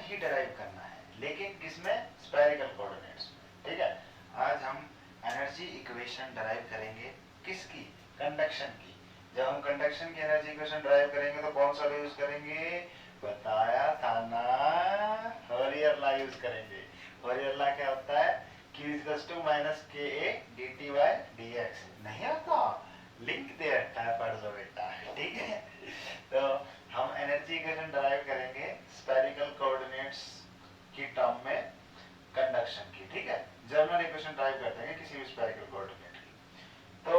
ही derive करना है, लेकिन किसमें, स्फेरिकल कोऑर्डिनेट्स में। ठीक है, आज हम एनर्जी इक्वेशन डिराइव करेंगे, किसकी, कंडक्शन की। जब हम कंडक्शन की एनर्जी इक्वेशन डिराइव करेंगे तो कौन सा यूज करेंगे, बताया था ना, फॉरियर लॉ यूज करेंगे। फॉरियर लॉ क्या होता है, Q = माइनस के A D T by D x. नहीं आता, लिंक दे रखा है, पढ़ लो बेटा। ठीक है, तो हम एनर्जी इक्वेशन डिराइव करेंगे स्फेरिकल कोऑर्डिनेट्स की टर्म में कंडक्शन की। ठीक है, जर्नल इक्वेशन डिराइव करते हैं किसी भी स्फेरिकल कोऑर्डिनेट की। तो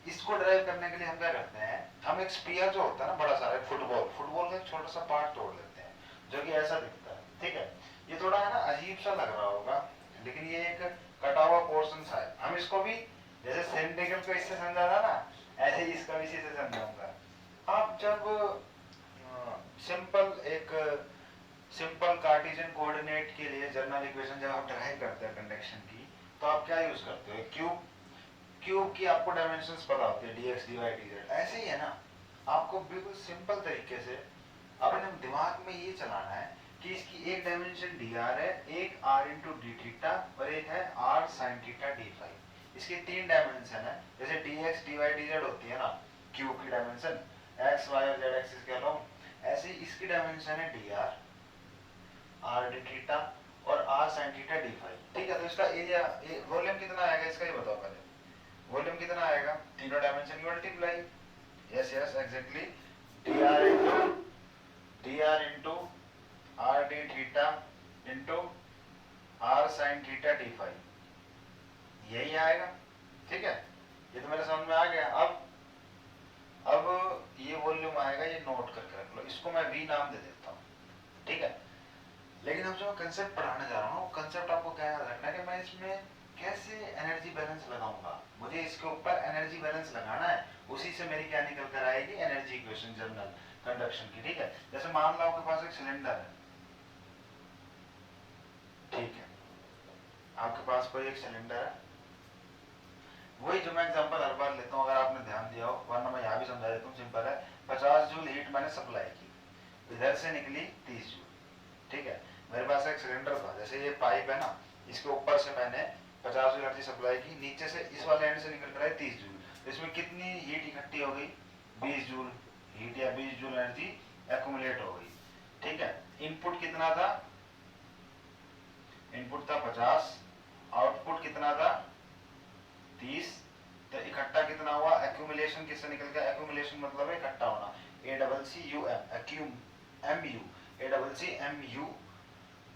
इसको डिराइव करने के लिए हम क्या करते हैं, हम एक स्फीयर जो होता है ना, बड़ा सारा फुटबॉल का एक छोटा सा पार्ट तोड़ लेते हैं जो कि ऐसा दिखता है। ठीक है, ये थोड़ा है ना अजीब सा लग रहा होगा, लेकिन ये एक कटा हुआ पोर्शन सा है। हम इसको भी जैसे सिलिंड्रिकल को इससे समझा था ना, ऐसे ही इसका भी इसी से समझाऊंगा। आप जब सिंपल कार्टेशियन कोऑर्डिनेट के लिए जर्नल इक्वेशन जब आप डिराइव करते हैं कंडक्शन की, तो आप क्या यूज करते हो, क्यूब की आपको डायमेंशंस पता होती है, dx dy dz। ऐसे ही है ना, आपको बिल्कुल सिंपल तरीके से अपने दिमाग में ये चलाना है कि इसकी एक डायमेंशन dr है, एक r इंटू डी थीटा और एक है r sin theta d phi. इसके तीन डायमेंशन है, जैसे dx dy dz होती है ना क्यूब की डायमेंशन, x y और z एक्सिस कह रहा हूँ, ऐसे ही इसकी डायमेंशन है dr r d थीटा और r sin theta d phi. ठीक है, तो इसका एरिया वॉल्यूम कितना आएगा इसका ये बताओ पहले, वॉल्यूम कितना आएगा, तीनों डायमेंशन की multiply. Yes yes exactly, dr into r d theta into r sin theta d phi, यही आएगा। ठीक है, ये तो मेरे समझ में आ गया। अब ये वॉल्यूम आएगा, ये नोट करके रख लो, इसको मैं v नाम दे देता हूँ। ठीक है, लेकिन अब जो कंसेप्ट पढ़ाने जा रहा हूँ, कंसेप्ट आपको क्या याद रखना है कि मैं इसमें कैसे एनर्जी बैलेंस लगाऊंगा, मुझे इसके ऊपर एनर्जी बैलेंस लगाना है, उसी से मेरी क्या निकल कर आएगी, एनर्जी इक्वेशन जर्नल कंडक्शन की। ठीक है, जैसे मान लो आपके पास एक सिलेंडर है। ठीक है, आपके पास कोई एक सिलेंडर है, वही जो मैं एग्जांपल हर बार लेता हूँ, अगर आपने ध्यान दिया हो, वरना मैं यहाँ भी समझा देता हूँ, सिंपल है। 50 जूल हीट मैंने सप्लाई की, इधर से निकली 30 जूल। ठीक है, मेरे पास एक सिलेंडर था, जैसे ये पाइप है ना, इसके ऊपर से मैंने 50 जूल एनर्जी सप्लाई की, नीचे से इस वाले एंड से निकल कर आई 30 जूल, तो इसमें कितनी हीट इकट्ठी हो गई, 20 जूल हीट या 20 जूल एनर्जी एक्यूमुलेट हो गई। ठीक है, इनपुट कितना था, इनपुट था 50, आउटपुट कितना था 30, तो इकट्ठा कितना हुआ, एक्यूमुलेशन किससे निकल गया, एक्यूमुलेशन मतलब है इकट्ठा होना, A double C U M, accum M U, A double C M U,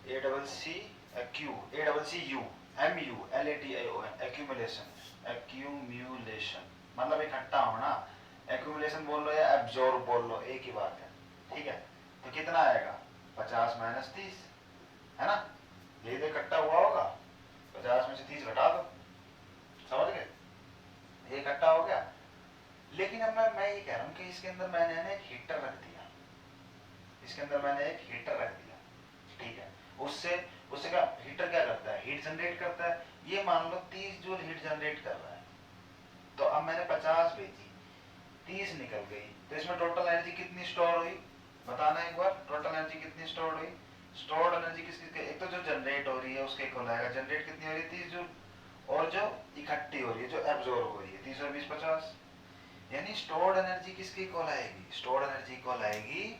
A double C accu, A double C U M U L A T I O N, accumulation, accumulation मतलब इकट्ठा होना, accumulation बोल लो या absorb बोल लो, एक ही बात है। ठीक है, तो कितना आएगा, 50 माइनस 30, है ना, यही तो इकट्ठा हुआ होगा, 50 में से 30 घटा दो, समझ गए, ये इकट्ठा हो गया। लेकिन अब मैं ये कह रहा हूँ कि इसके अंदर मैंने ना एक हीटर रख दिया, इसके अंदर मैंने एक हीटर रख दिया। ठीक है, उससे उससे क्या, हीटर क्या करता है, हीट जनरेट करता है। ये मान लो 30 जूल हीट जनरेट कर रहा है, तो अब मैंने 50 भेजी, 30 निकल गई, तो इसमें टोटल एनर्जी कितनी स्टोर हुई, बताना एक बार, टोटल एनर्जी कितनी स्टोर हुई। स्टोर्ड एनर्जी किसकी, एक तो जो जनरेट हो रही है उसके इक्वल आएगा, जनरेट कितनी हो रही है 30 जूल, और जो इकट्ठी हो रही है, जो एब्जॉर्ब हो रही है 30 और 20 50, यानी स्टोर्ड एनर्जी किसकी इक्वल आएगी, स्टोर्ड एनर्जी इक्वल आएगी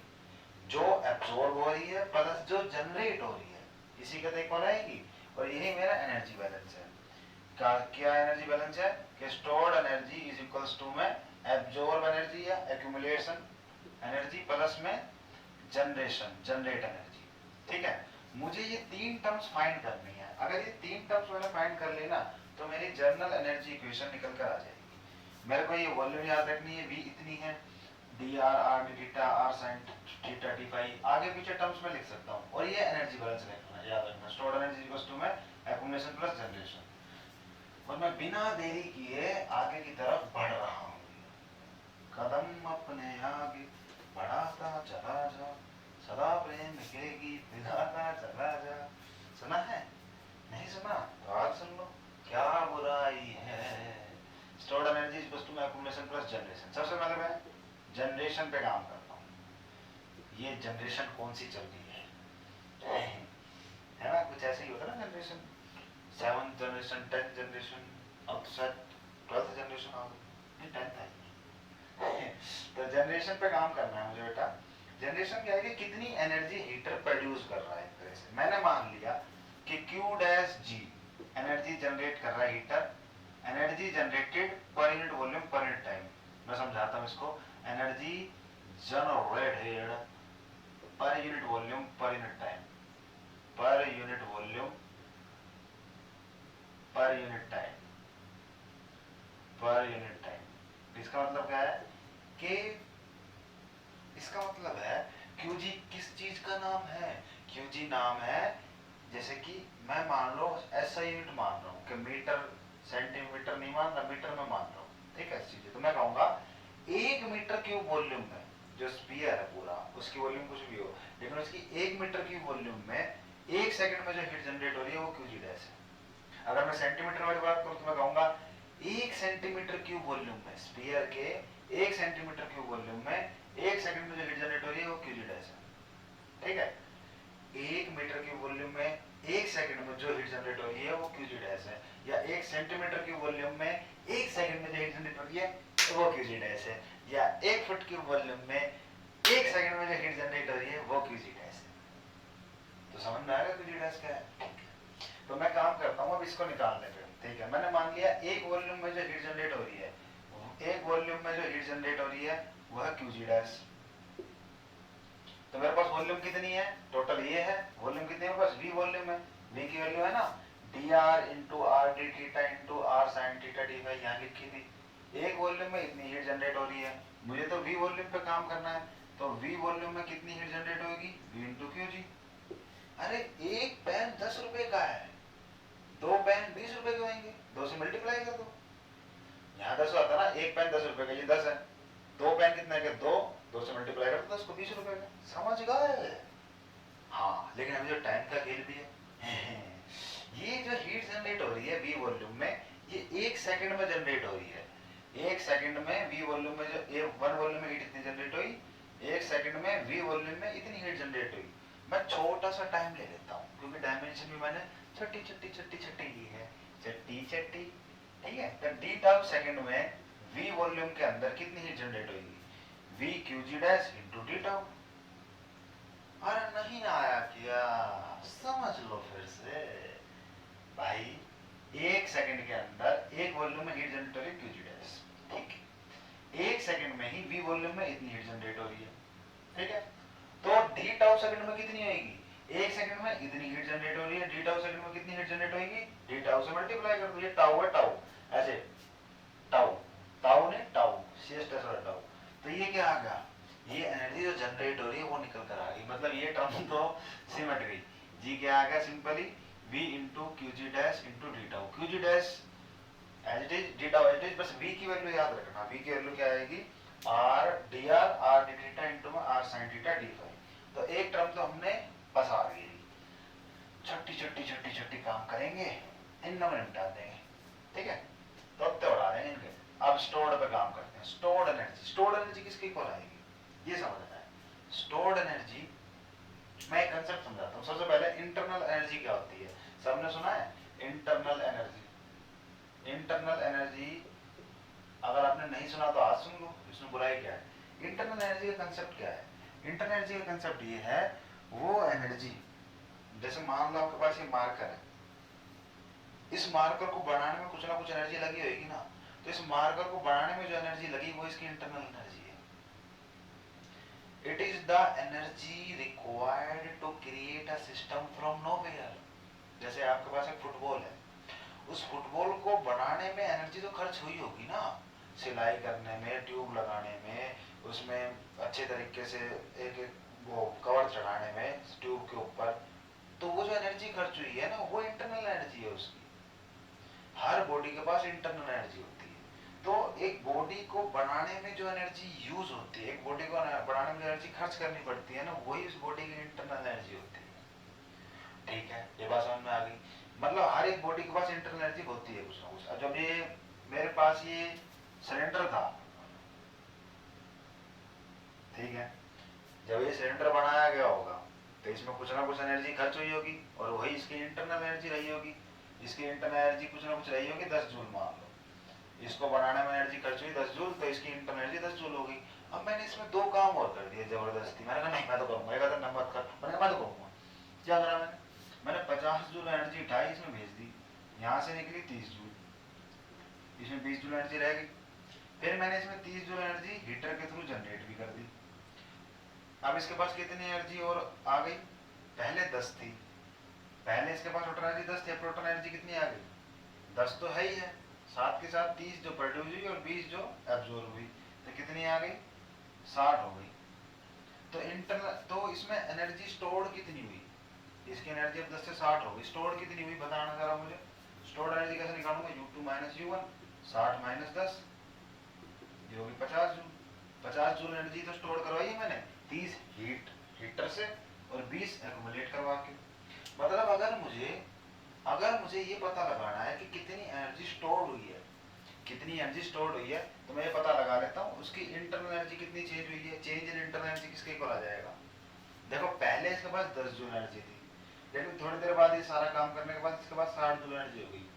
जो एब्जॉर्ब हो रही है प्लस जो जनरेट हो रही है, इसी के इक्वल आएगी। और यही मेरा एनर्जी बैलेंस है। क्या एनर्जी बैलेंस है कि stored energy is equals to में एब्जॉर्ब एनर्जी या एक्यूमुलेशन एनर्जी प्लस में जनरेट एनर्जी। ठीक है, मुझे ये तीन टर्म्स फाइंड करनी है, अगर ये तीन टर्म्स मैंने फाइंड कर लेना तो मेरी जर्नल एनर्जी इक्वेशन निकल कर आ जाएगी। मेरे को ये वॉल्यूम याद रखनी है, v इतनी है, D R r D theta are sine theta D phi, आगे पीछे टर्म्स में लिख सकता हूँ, और ये एनर्जी बैलेंस रखना याद रखना, स्टोर्ड एनर्जी इक्वल्स टू में एक्यूमुलेशन प्लस जनरेशन। और मैं बिना देरी किए आगे की तरफ बढ़ रहा हूँ, कदम अपने आगे बढ़ाता चला जा, सदा प्रेम के गीत गाता चला जा। सुना है, नहीं सुना तो आज सुन लो, क्या बुराई है। Stored energy equals to accumulation plus generation. सबसे पहले मैं जनरेशन पे काम करता हूँ, ये जनरेशन कौन सी चल रही है, है ना, कुछ ऐसे ही होता है ना generation, 7th generation, 10th generation, अब तो शायद 12th जनरेशन आ गई, नहीं 10th है। तो जनरेशन पे काम करना है मुझे बेटा। जनरेशन क्या है कि कितनी एनर्जी हीटर प्रोड्यूस कर रहा है। एक तरह से मैंने मान लिया कि Q dash G energy generate कर रहा है heater, energy generated per unit volume per unit time. मैं समझाता हूँ इसको, energy generated per unit volume per unit time, per unit volume per unit time, per unit time. इसका मतलब क्या है कि इसका मतलब है QG किस चीज का नाम है? QG नाम है, जैसे कि मैं मान लो ऐसा यूनिट मान रहा हूँ कि मीटर सेंटीमीटर नहीं मान रहा, मीटर में मान रहा हूँ, ठीक है चीज। तो मैं कहूंगा 1 मीटर क्यूब वॉल्यूम में जो स्फीयर है पूरा, उसकी वॉल्यूम कुछ भी हो, लेकिन उसकी 1 मीटर क्यूब वॉल्यूम में 1 सेकंड में जो हीट जनरेट हो रही है वो QG डैश है। अगर मैं सेंटीमीटर वाली बात करूँ तो मैं कहूंगा 1 सेंटीमीटर क्यूब वॉल्यूम में, स्फीयर के 1 सेंटीमीटर क्यूब वॉल्यूम में 1 सेकंड में जो हीट जनरेट हो रही है वो QG डैश है, ठीक है। 1 मीटर की वॉल्यूम में 1 सेकंड में जो हीट जनरेट हो रही है वो QG डैश है, या 1 सेंटीमीटर की वॉल्यूम में 1 सेकंड में जो हीट जनरेट हो रही है वो QG डैश है, या 1 फुट की वॉल्यूम में 1 सेकंड में जो हीट जनरेट हो रही है वो QG डैश है। तो समझ में आएगा QG डैश क्या है? तो मैं काम करता हूँ अब इसको निकालने पे, ठीक है। मैंने मान लिया एक वॉल्यूम में जो हीट जनरेट हो रही है, एक वॉल्यूम में जो हीट जनरेट हो रही है वह QG डैश। तो मेरे पास वॉल्यूम कितनी है, टोटल ये है, वॉल्यूम कितनी है मेरे पास, V वॉल्यूम है, V की वैल्यू है ना dr into R D theta into are sine theta D phi, यहाँ लिखी थी। एक वॉल्यूम में इतनी हीट जनरेट हो रही है, मुझे तो V वॉल्यूम पे काम करना है, तो V वॉल्यूम में कितनी हीट जनरेट होगी, V इंटू QG। अरे एक पेन 10 रुपए का है, 2 पेन 20 रुपए के होंगे, 2 से मल्टीप्लाई कर दो, यहाँ 10 आता ना, एक पेन 10 रुपए का, ये 10 है, 2 पेन कितने के, 2 से मल्टीप्लाई कर दो 10 को, 20 रुपए का। समझ गए? हाँ, लेकिन अभी जो टाइम का खेल भी है ये जो हीट जनरेट हो रही है V वॉल्यूम में, ये 1 सेकंड में जनरेट हो रही है। 1 सेकंड में V वॉल्यूम में जो 1 वॉल्यूम में हीट इतनी जनरेट हुई, 1 सेकंड में V वॉल्यूम में इतनी हीट जनरेट हुई। मैं छोटा सा टाइम ले लेता हूँ क्योंकि डायमेंशन भी मैंने छठी छठी छठी छठी ली है, छठी छठी, ठीक है। तो डी टाउ सेकंड में V वॉल्यूम के अंदर कितनी हीट जनरेट होगी, V QG dash into d tau. अरे नहीं आया क्या, समझ लो फिर से भाई, 1 सेकंड के अंदर एक वॉल्यूम में हीट जनरेट हो रही है QG डैश, ठीक है। 1 सेकंड में ही V वॉल्यूम में इतनी हीट जनरेट हो रही है, ठीक है। तो डी टाउ सेकंड में कितनी होगी, 1 सेकंड में इतनी हीट जनरेट हो रही है, डी टाउ सेकंड में कितनी हीट जनरेट होगी, डी टाउ से मल्टीप्लाई कर दो, ये टाउ है टाउ, ऐसे टाउ, टाउ ने टाउ, सीएस वाला टाउ। तो ये क्या आ गया, ये एनर्जी जो जनरेट हो रही है वो निकल कर आ गई, मतलब ये टर्म तो सिमट गई। जी क्या आ गया, simply V into QG dash into d tau, QG dash as it is, d tau as it is, बस V की वैल्यू याद रखना, V की वैल्यू क्या आएगी, R dr R d theta into में R sin theta d phi. तो एक टर्म तो हमने पसार ली, छट्टी छट्टी छट्टी छट्टी काम करेंगे, इन नंबर निपटा देंगे, ठीक है। तो अब तो उड़ा देंगे इनके। अब स्टोर्ड पे काम करते हैं, स्टोर्ड एनर्जी। स्टोर्ड एनर्जी किसकी कॉल आएगी ये समझना है। स्टोर्ड एनर्जी मैं एक कंसेप्ट समझाता हूँ। सबसे पहले इंटरनल एनर्जी क्या होती है, सबने सुना है इंटरनल एनर्जी। इंटरनल एनर्जी अगर आपने नहीं सुना तो आज सुन लो, इसमें बुराई क्या है। इंटरनल एनर्जी का कंसेप्ट क्या है, इंटरनल एनर्जी का कंसेप्ट ये है, वो एनर्जी, जैसे मान लो आपके पास ये मार्कर है, इस मार्कर को बनाने में कुछ ना कुछ एनर्जी लगी होगी ना, तो इस मार्कर को बनाने में जो एनर्जी लगी वो इसकी इंटरनल एनर्जी है। It is the energy required to create a system from nowhere. जैसे आपके पास एक फुटबॉल है, उस फुटबॉल को बनाने में एनर्जी तो खर्च हुई होगी ना, सिलाई करने में, ट्यूब लगाने में, उसमें अच्छे तरीके से एक वो कवर चढ़ाने में ट्यूब के ऊपर, तो वो जो एनर्जी खर्च हुई है ना वो इंटरनल एनर्जी है उसकी। हर बॉडी के पास इंटरनल एनर्जी होती है। तो एक बॉडी को बनाने में जो एनर्जी यूज होती है, एक बॉडी को बनाने में जो एनर्जी खर्च करनी पड़ती है ना, वही उस बॉडी की इंटरनल एनर्जी होती है, ठीक है। ये बात समझ में आ गई, मतलब हर एक बॉडी के पास इंटरनल एनर्जी होती है कुछ ना कुछ। जब ये मेरे पास ये सिलेंडर था, ठीक है, जब ये सिलेंडर बनाया गया होगा तो इसमें कुछ ना कुछ एनर्जी खर्च हुई होगी और वही इसकी इंटरनल एनर्जी रही होगी। इसकी इंटरनल एनर्जी कुछ ना कुछ रही होगी 10 जूल मान लो, इसको बनाने में एनर्जी खर्च हुई 10 जूल, तो इसकी इंटरनल एनर्जी 10 जूल हो गई। अब मैंने इसमें दो काम और कर दिए जबरदस्ती, मैंने कहा नहीं मैं तो करूंगा, एक आधा नंबर कर, मैंने कहा मैं तो करूंगा। क्या करा मैंने 50 जूल एनर्जी उठाई इसमें भेज दी, यहाँ से निकली 30 जूल, इसमें 20 जूल एनर्जी रह गई। फिर मैंने इसमें 30 जूल एनर्जी हीटर के थ्रू जनरेट भी कर दी। अब इसके पास कितनी एनर्जी और आ गई, पहले 10 थी, पहले इसके पास टोटल एनर्जी 10 थी, टोटल एनर्जी कितनी आ गई 10 तो है ही है, साथ के साथ 30 जो प्रोड्यूस हुई और 20 जो एब्जॉर्ब हुई, तो कितनी आ गई 60 हो गई। तो इंटरनल तो इसमें एनर्जी स्टोर्ड कितनी हुई, इसकी एनर्जी अब 10 से 60 हो गई, स्टोर्ड कितनी हुई बताना जरा मुझे। स्टोर्ड एनर्जी कैसे निकालूंगा, U2 माइनस U1, 60 माइनस 10 ये होगी 50 जूल। 50 जूल एनर्जी तो स्टोर करवाई है मैंने 30 हीटर से और 20 एक्यूमुलेट करवा के। मतलब अगर मुझे ये पता लगाना है कि कितनी एनर्जी स्टोर्ड हुई है, कितनी एनर्जी स्टोर्ड हुई है, तो मैं ये पता लगा लेता हूँ उसकी इंटरनल एनर्जी कितनी चेंज हुई है। चेंज इन इंटरनल एनर्जी किसके इक्वल आ जाएगा, देखो पहले इसके पास 10 जूल एनर्जी थी, लेकिन थोड़ी देर बाद ये सारा काम करने के बाद इसके पास 60 जूल एनर्जी हो गई,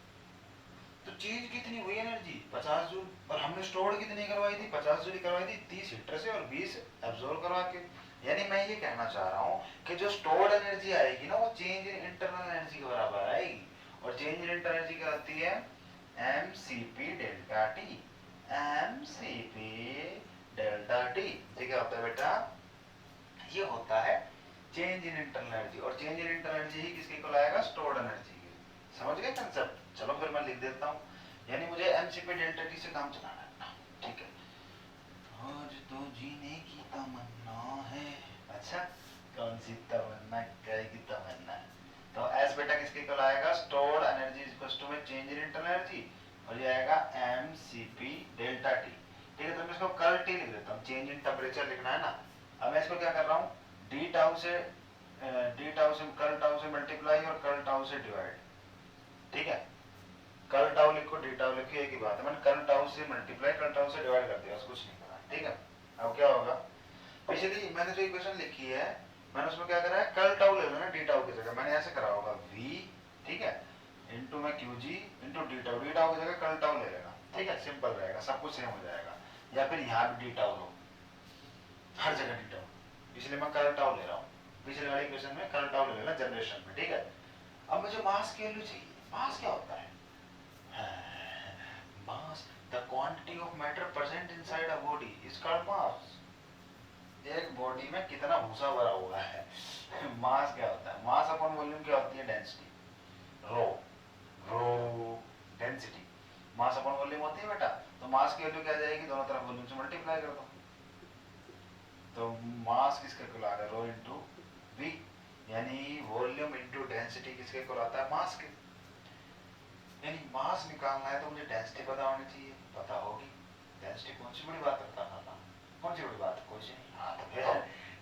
तो चेंज कितनी हुई एनर्जी 50 जूल, और हमने स्टोर कितनी करवाई थी 50 जूल करवाई थी 30 हीटर से और 20 एब्जॉर्ब करवा के। यानी मैं ये कहना चाह रहा हूँ कि जो स्टोर्ड एनर्जी आएगी ना वो चेंज इन इंटरनल एनर्जी के बराबर आएगी, और चेंज इन इंटरनल एनर्जी क्या होती है mCp delta T, mCp delta T. ठीक है होता है बेटा, ये होता है चेंज इन इंटरनल एनर्जी, और चेंज इन इंटरनल एनर्जी ही किसके को लाएगा स्टोर्ड एनर्जी के। समझ गए कंसेप्ट, चलो फिर मैं लिख देता हूँ, यानी मुझे mCp डेल्टा टी से काम चलाना है, ठीक है। आज तो जीने की तमन्ना है, अच्छा कौन सी तमन्ना, क्या की तमन्ना है, तो एस बेटा किसके को लाएगा स्टोर्ड एनर्जी इक्वल्स टू में चेंज इन इंटरनल एनर्जी, और ये आएगा mCp डेल्टा टी। ठीक है, तो मैं इसको कर्ल टी लिख देता हूँ, चेंज इन टेम्परेचर लिखना है ना। अब मैं इसको क्या कर रहा हूँ डी टाउ से कर्ल टाउ से मल्टीप्लाई और कर्ल टाउ से डिवाइड, ठीक है। कर्ल टाउ लिखो डी टाउ लिखो एक ही बात है, मैंने कर्ल टाउ से मल्टीप्लाई कर्ल टाउ से डिवाइड कर दिया, कुछ नहीं करा, ठीक है। अब क्या होगा, पिछली मैंने जो इक्वेशन लिखी है मैंने उसमें क्या करा है कर्ल टाउ ले लेना डी टाउ की जगह, मैंने ऐसे करा होगा v, ठीक है, इनटू में qg इनटू डी टाउ की जगह कर्ल टाउ ले लेना, ठीक है, सिंपल रहेगा, सब कुछ सेम हो जाएगा। या फिर यहाँ भी डी टाउ लो, हर जगह डी टाउ, इसलिए मैं कर्ल टाउ ले रहा हूँ, पिछले वाली इक्वेशन में कर्ल टाउ ले लेना जनरेशन में, ठीक है। अब मुझे मास की वैल्यू चाहिए, मास क्या होता है, mass the quantity of matter present inside a body is called mass। एक बॉडी में कितना भूसा भरा हुआ है मास क्या होता है, मास अपॉन वॉल्यूम क्या होती है density, rho density mass upon volume होती है बेटा। तो मास की वैल्यू क्या जाएगी, दोनों तरफ वॉल्यूम से मल्टीप्लाई कर दो, तो मास किसके इक्वल आ रहा है रो इनटू वी, यानी वॉल्यूम इनटू डेंसिटी किसके इक्वल आता है मास के। यानी मास निकालना है तो मुझे डेंसिटी पता होनी चाहिए, पता होगी, डेंसिटी कौन सी बड़ी बात करता था ना, कौन सी बड़ी बात, कोई सी नहीं। हाँ तो फिर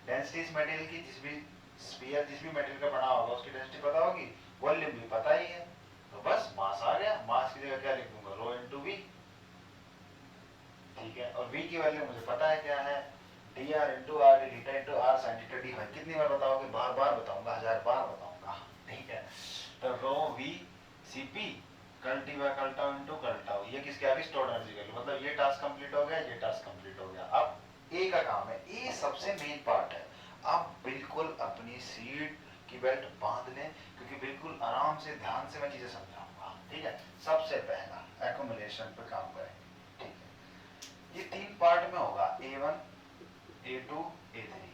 डेंसिटी इस मटेरियल की जिस भी स्फीयर जिस भी मटेरियल का बना होगा उसकी डेंसिटी पता होगी, वॉल्यूम भी पता ही है, तो बस मास आ गया, मास की जगह क्या लिख दूंगा रो इनटू वी, ठीक है। और वी की वैल्यू मुझे पता है क्या है, D R into R D theta into are sine theta D phi. कितनी बार बताओगे, बार बार बताऊंगा, 1000 बार बताऊंगा, ठीक है। तो rho V C P curl T by curl tau into curl tau, ये किसके आ गई स्टोर्ड एनर्जी वैल्यू, मतलब ये टास्क कंप्लीट हो गया, ये टास्क कंप्लीट हो गया। अब ए का काम है, ए सबसे मेन पार्ट है, आप बिल्कुल अपनी सीट की बेल्ट बांध लें क्योंकि बिल्कुल आराम से ध्यान से मैं चीजें समझाऊंगा, ठीक है। सबसे पहला एक्यूमुलेशन पे काम करेंगे, ठीक है। ये 3 पार्ट में होगा, A1 A2 A3,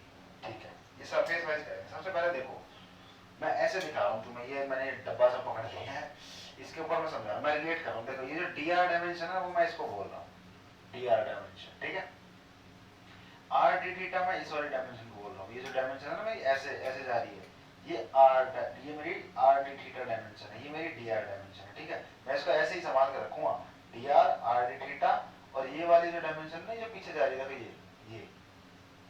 ठीक है, ये सरफेस वाइज करेंगे। सबसे पहले देखो मैं ऐसे दिखा रहा हूँ तुम्हें, ये मैंने डब्बा सा पकड़ लिया है, इसके ऊपर मैं समझा रहा हूँ, मैं रिलेट कर रहा हूँ। देखो ये जो dr डायमेंशन है वो मैं इसको बोल रहा हूँ dr डायमेंशन, ठीक है। r d थीटा मैं इस वाले डायमेंशन को बोल रहा हूँ, ये जो डायमेंशन है ना भाई ऐसे ऐसे जा रही है, ये मेरी r d थीटा डायमेंशन है, ये मेरी dr डायमेंशन है, ठीक है। मैं इसको ऐसे ही संभाल कर रखूंगा dr r d थीटा, और ये वाली जो डायमेंशन है जो पीछे जा रही है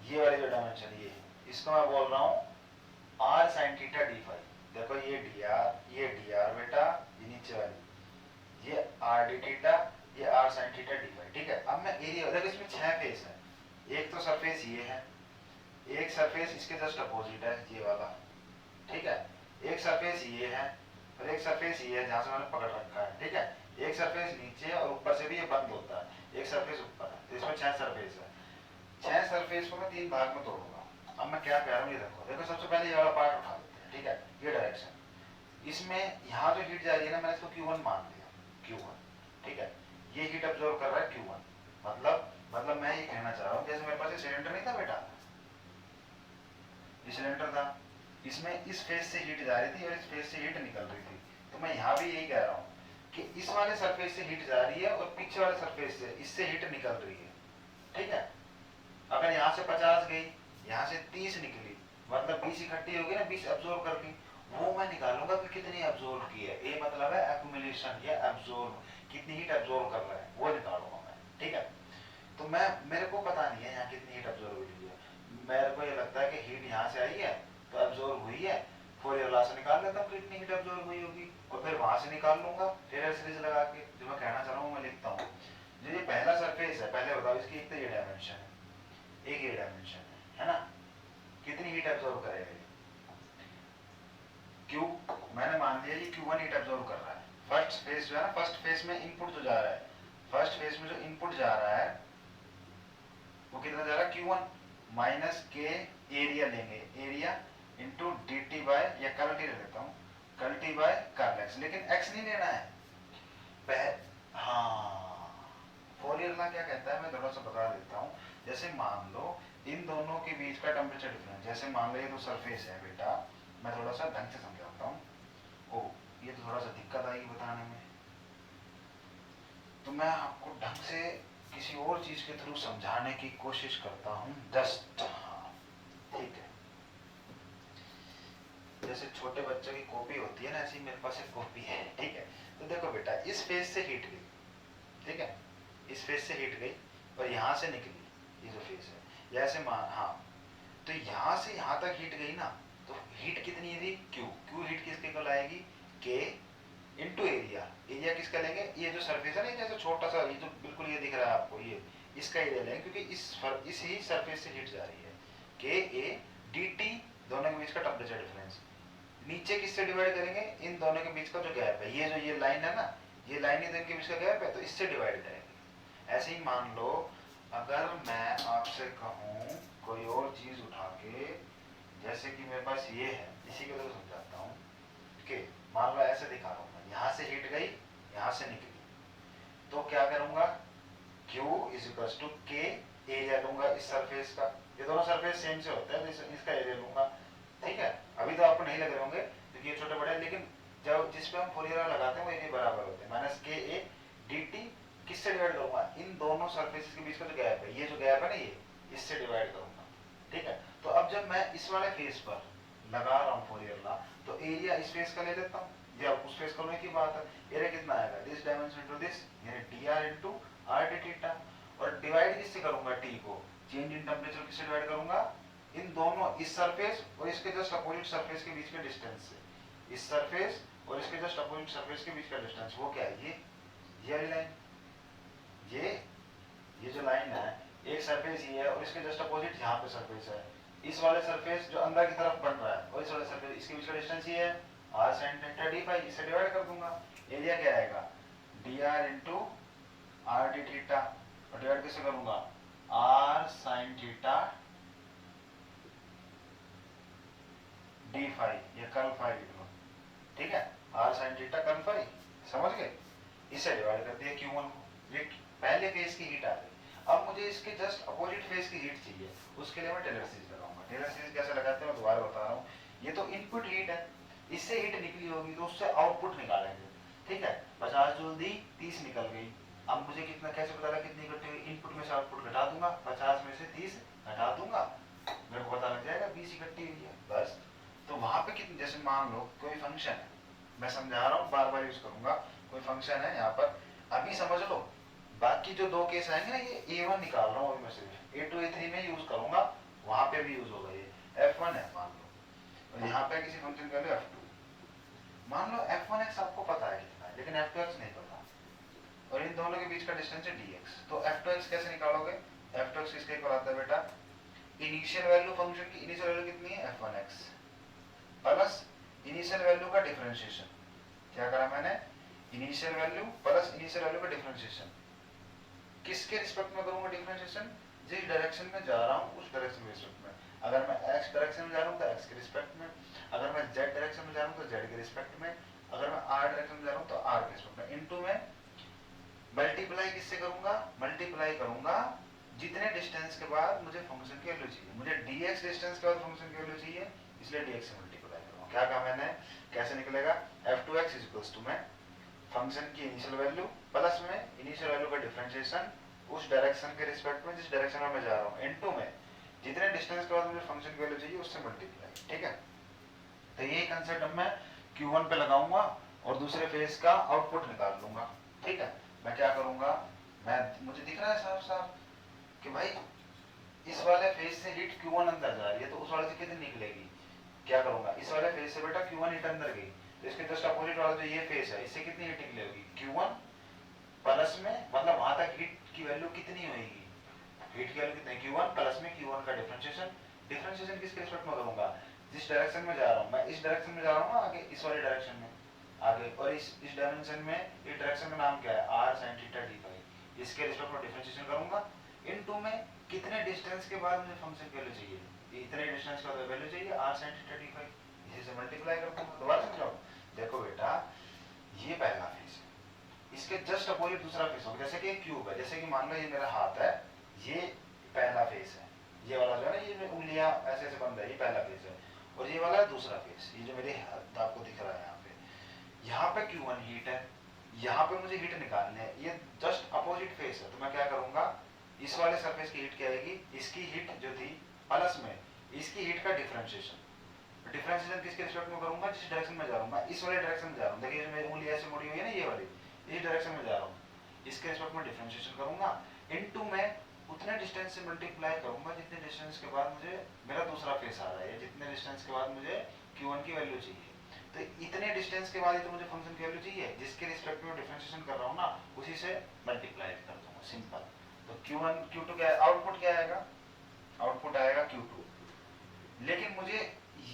ये वाली जो डायमेंशन ये, इसको मैं बोल रहा हूँ r sin theta d phi. देखो ये dr बेटा, ये नीचे वाली ये r d थीटा, ये r sin theta d phi, ठीक है। अब मैं एरिया, देखो इसमें 6 फेस है, एक तो सरफेस ये है, एक सरफेस इसके जस्ट अपोजिट है ये वाला, ठीक है, एक सरफेस ये है और एक सरफेस ये है जहां से मैंने पकड़ रखा है, ठीक है, एक सरफेस नीचे है और ऊपर से भी ये बंद होता है, एक सरफेस ऊपर है, तो इसमें 6 सरफेस है, 6 सरफेस को मैं 3 भाग में तोड़ूंगा। अब मैं क्या कह रहा हूँ ये देखो सबसे पहले ये वाला पार्ट उठा लेते हैं, ठीक है, ये डायरेक्शन, इसमें यहाँ जो हीट जा रही है ना मैंने इसको Q1 मान लिया, Q1, ठीक है, ये हीट अब्जॉर्व कर रहा है Q1, मतलब मैं ये कहना चाह रहा हूँ जैसे मेरे पास ये सिलेंडर नहीं था बेटा, ये सिलेंडर था, इसमें इस फेस से हीट जा रही थी और इस फेस से हीट निकल रही थी, तो मैं यहाँ भी यही कह रहा हूँ कि इस वाले सरफेस से हीट जा रही है और पीछे वाले सरफेस से इससे हीट निकल रही है, ठीक है। अगर यहाँ से 50 गई, यहाँ से 30 निकली, मतलब 20 इकट्ठी होगी ना, 20 अब्जॉर्व कर ली, वो मैं निकालूंगा कि कितनी अब्जॉर्व की है, ये मतलब है एक्यूमुलेशन या अब्जॉर्व, कितनी हीट अब्जॉर्व कर रहा है वो निकालूंगा मैं, ठीक है। तो मैं मेरे को पता नहीं है यहाँ कितनी हीट अब्जॉर्व हुई है, मेरे को ये लगता है कि हीट यहाँ से आई है तो अब्जॉर्व हुई है, फोरियर लॉ से निकाल लेता हूँ कितनी हीट अब्जॉर्व हुई होगी और फिर वहां से निकाल लूंगा टेलर सीरीज लगा के। जो मैं कहना चाह रहा हूँ मैं लिखता हूँ, जो ये पहला सरफेस है, पहले बताओ इसकी एक तो ये डायमेंशन है, एक ये डायमेंशन है ना, कितनी हीट अब्जॉर्व करेगा क्यू, मैंने मान लिया ये Q1 हीट अब्जॉर्व कर रहा है, फर्स्ट फेज जो है ना, फर्स्ट फेज में इनपुट जो जा रहा है, फर्स्ट फेज में जो इनपुट जा रहा है वो कितना जा रहा है Q1 माइनस के एरिया लेंगे, area into d t by, या कर्ल टी ले लेता हूँ, curl T by curl x, लेकिन एक्स नहीं लेना है, हाँ फोरियर लॉ क्या कहता है मैं थोड़ा सा बता देता हूँ। जैसे मान लो इन दोनों के बीच का टेम्परेचर डिफरेंस, जैसे मान लो ये तो सरफेस है बेटा, मैं थोड़ा सा ढंग से समझाता हूँ, ओ ये तो थोड़ा सा दिक्कत आएगी बताने में, तो मैं आपको ढंग से किसी और चीज के थ्रू समझाने की कोशिश करता हूँ, जस्ट ठीक है, जैसे छोटे बच्चों की कॉपी होती है ना, ऐसी मेरे पास एक कॉपी है, ठीक है। तो देखो बेटा इस फेस से हीट गई, ठीक है, इस फेस से हीट गई और यहाँ से निकली, ये जो फेस है, जैसे मान हाँ, तो यहाँ से यहाँ तक हीट गई ना, तो हीट कितनी थी क्यू हीट किसके को लाएगी के इंटू एरिया, एरिया किसका लेंगे, ये जो सरफेस है ना, जैसे छोटा सा ये जो बिल्कुल ये दिख रहा है आपको, ये इसका एरिया लेंगे क्योंकि इस ही सरफेस से हीट जा रही है, के ए डी टी, दोनों के बीच का टेम्परेचर डिफरेंस, नीचे किससे डिवाइड करेंगे, इन दोनों के बीच का जो गैप है, ये जो ये लाइन है ना, ये लाइन ही तो इनके बीच का गैप है, तो इससे डिवाइड करेंगे। ऐसे ही मान लो अगर मैं आपसे कहूँ कोई और चीज उठा के, जैसे कि मेरे पास ये है, इसी के तो समझाता हूँ कि मान लो ऐसे दिखा रहा हूँ, यहाँ से हीट गई, यहाँ से निकली, तो क्या करूंगा Q इज इक्वल टू के एरिया लूंगा इस सरफेस का, ये दोनों सरफेस सेम से होते हैं तो इसका एरिया लूंगा, ठीक है। अभी तो आपको नहीं लग रहे होंगे क्योंकि ये छोटे बड़े हैं, लेकिन जब जिस पे हम फोरियर लगाते हैं वो एक बराबर होते हैं, माइनस के ए डी टी किससे डिवाइड करूंगा, इन दोनों सरफेस के बीच का जो गैप है, ये जो गैप है ना, ये इससे डिवाइड करूंगा, ठीक है। तो अब जब मैं इस वाले फेस पर लगा रहा हूँ फोरियर लॉ, तो एरिया इस फेस का ले लेता हूँ, जब उस फेस करने की बात है, एरिया कितना आएगा, दिस डायमेंशन इनटू दिस, यानी D R into R D theta, और डिवाइड किससे करूंगा, टी को चेंज इन टेम्परेचर किससे डिवाइड करूंगा, इन दोनों, इस सरफेस और इसके जस्ट अपोजिट सरफेस के बीच के डिस्टेंस से, इस सरफेस और इसके जस्ट अपोजिट सरफेस के बीच का डिस्टेंस, वो क्या है, ये वाली लाइन, ये जो लाइन है, एक सरफेस ये है और इसके जस्ट अपोजिट यहाँ पे सरफेस है, इस वाले सरफेस जो अंदर की तरफ बन रहा है और इस वाले सरफेस, इसके बीच का डिस्टेंस ये है r sin theta d phi, इसे डिवाइड कर दूंगा, एरिया क्या आएगा dr into r d theta, और डिवाइड किससे करूंगा r sin theta d phi, ये कर्ल फाई लिख लो, ठीक है, r sin theta curl phi, समझ गए, इसे डिवाइड कर दिया Q1 को, ये पहले फेस की हीट आ गई। अब मुझे इसके जस्ट अपोजिट फेस की हीट चाहिए, उसके लिए मैं टेलर सीरीज लगाऊंगा। टेलर सीरीज कैसे लगाते हैं मैं दोबारा बता रहा हूँ, ये तो इनपुट हीट है, इससे हीट निकली होगी तो उससे आउटपुट निकालेंगे, ठीक है, 50 जूल दी 30 निकल गई, अब मुझे कितना कैसे पता लगा कितनी इकट्ठी हुई, इनपुट में से आउटपुट घटा दूंगा, 50 में से 30 घटा दूंगा, मेरे को पता लग जाएगा 20 इकट्ठी हुई है, बस। तो वहां पे कितनी, जैसे मान लो कोई फंक्शन है, मैं समझा रहा हूँ बार बार यूज करूंगा, कोई फंक्शन है यहाँ पर, अभी समझ लो, बाकी जो दो केस आएंगे ना, ये A1 निकाल रहा हूँ अभी मैं सिर्फ, A2 A3 में यूज करूंगा, वहां पे भी यूज होगा, ये F1 है मान लो, और यहाँ पे किसी फंक्शन का F2, मान लो F1x आपको पता है कितना है, लेकिन F2x नहीं पता, और इन दोनों के बीच का डिस्टेंस है dx, तो F2x कैसे निकालोगे, F2x किसके इक्वल आता है बेटा, इनिशियल वैल्यू, फंक्शन की इनिशियल वैल्यू कितनी है F1x, प्लस इनिशियल वैल्यू का डिफरेंशिएशन। क्या करा मैंने, initial value plus initial value का डिफरेंशिएशन। किसके रिस्पेक्ट में करूंगा डिफरेंशिएशन, जिस डायरेक्शन में जा रहा हूं उस डायरेक्शन के रिस्पेक्ट में। अगर मैं एक्स डायरेक्शन में जा रहा हूं तो एक्स के रिस्पेक्ट में, अगर मैं जेड डायरेक्शन में जा रहा हूं तो जेड के रिस्पेक्ट में, अगर मैं आर डायरेक्शन में जा रहा हूं तो आर के रिस्पेक्ट में। इनटू में मल्टीप्लाई किससे करूंगा, मल्टीप्लाई करूंगा जितने डिस्टेंस के बाद मुझे फंक्शन की वैल्यू चाहिए। मुझे dx डिस्टेंस के बाद फंक्शन की वैल्यू चाहिए, इसलिए dx से मल्टीप्लाई करूंगा। क्या कहा मैंने, कैसे निकलेगा, f2x इक्वल्स टू में फंक्शन की इनिशियल वैल्यू प्लस में इनिशियल वैल्यू का डिफरेंशिएशन उस डायरेक्शन के रिस्पेक्ट में जिस डायरेक्शन में मैं जा रहा हूँ, इनटू में जितने डिस्टेंस के बाद मुझे फंक्शन की वैल्यू चाहिए उससे मल्टीप्लाई। ठीक है, तो ये कंसेप्ट अब मैं Q1 पे लगाऊंगा और दूसरे फेज का आउटपुट निकाल लूंगा। ठीक है, मैं क्या करूंगा, मैं मुझे दिख रहा है साफ साफ कि भाई इस वाले फेज से हीट Q1 अंदर जा रही है, तो उस वाले से कितनी निकलेगी। क्या करूंगा, इस वाले फेज से बेटा Q1 हीट अंदर गई, तो इसके जस्ट अपोजिट वाला जो ये फेज है इससे कितनी हीट निकलेगी, Q1 प्लस में, मतलब वहां तक हीट की वैल्यू कितनी होगी, हीट की वैल्यू कितनी, Q1 प्लस में Q1 का डिफरेंशिएशन। डिफरेंशिएशन किसके रिस्पेक्ट में करूंगा, जिस डायरेक्शन में जा रहा हूं मैं, इस डायरेक्शन में जा रहा हूं आगे, इस वाली डायरेक्शन में आगे, और इस डायमेंशन में इस डायरेक्शन का नाम क्या है, r sin theta d phi. इसके रिस्पेक्ट में डिफरेंशिएशन करूंगा, इनटू में कितने डिस्टेंस के बाद मुझे फंक्शन की वैल्यू चाहिए, इतने डिस्टेंस का वैल्यू चाहिए r sin theta d phi, इसी से मल्टीप्लाई करता हूं। दोबारा समझाओ, देखो बेटा ये पहला फेज है, इसके जस्ट अपोजिट दूसरा फेज होगा, जैसे कि क्यूब है, जैसे कि मान लो ये मेरा हाथ है, ये पहला फेज है, ये वाला जो है ना, ये उंगलियां ऐसे ऐसे बंद है, ये पहला फेज है, और ये वाला दूसरा फेज, ये जो मेरे हाथ आपको दिख रहा है यहाँ पे, यहाँ पे Q1 हीट है, यहाँ पे मुझे हीट निकालनी है, ये जस्ट अपोजिट फेस है, तो मैं क्या करूंगा, इस वाले सरफेस की हीट क्या आएगी, इसकी हीट जो थी प्लस में इसकी हीट का डिफरेंशिएशन। डिफरेंशिएशन किसके रिस्पेक्ट में करूंगा, जिस डायरेक्शन में जा रहा हूँ मैं, इस वाले डायरेक्शन में जा रहा हूँ, देखिए मेरी उंगली ऐसे मुड़ी हुई है ना, ये वाली, इस डायरेक्शन में जा रहा हूँ, इसके रिस्पेक्ट में डिफरेंशिएशन करूंगा, इनटू में उतने डिस्टेंस से मल्टीप्लाई करूंगा जितने डिस्टेंस के बाद मुझे मेरा दूसरा फेस आ रहा है, जितने डिस्टेंस के बाद मुझे Q1 की वैल्यू चाहिए। तो इतने डिस्टेंस के बाद ही तो मुझे फंक्शन की वैल्यू चाहिए, जिसके रिस्पेक्ट में डिफरेंशिएशन कर रहा हूँ ना, उसी से मल्टीप्लाई कर दूंगा, सिंपल। तो Q1 Q2 क्या है, आउटपुट क्या आएगा, आउटपुट आएगा Q2। लेकिन मुझे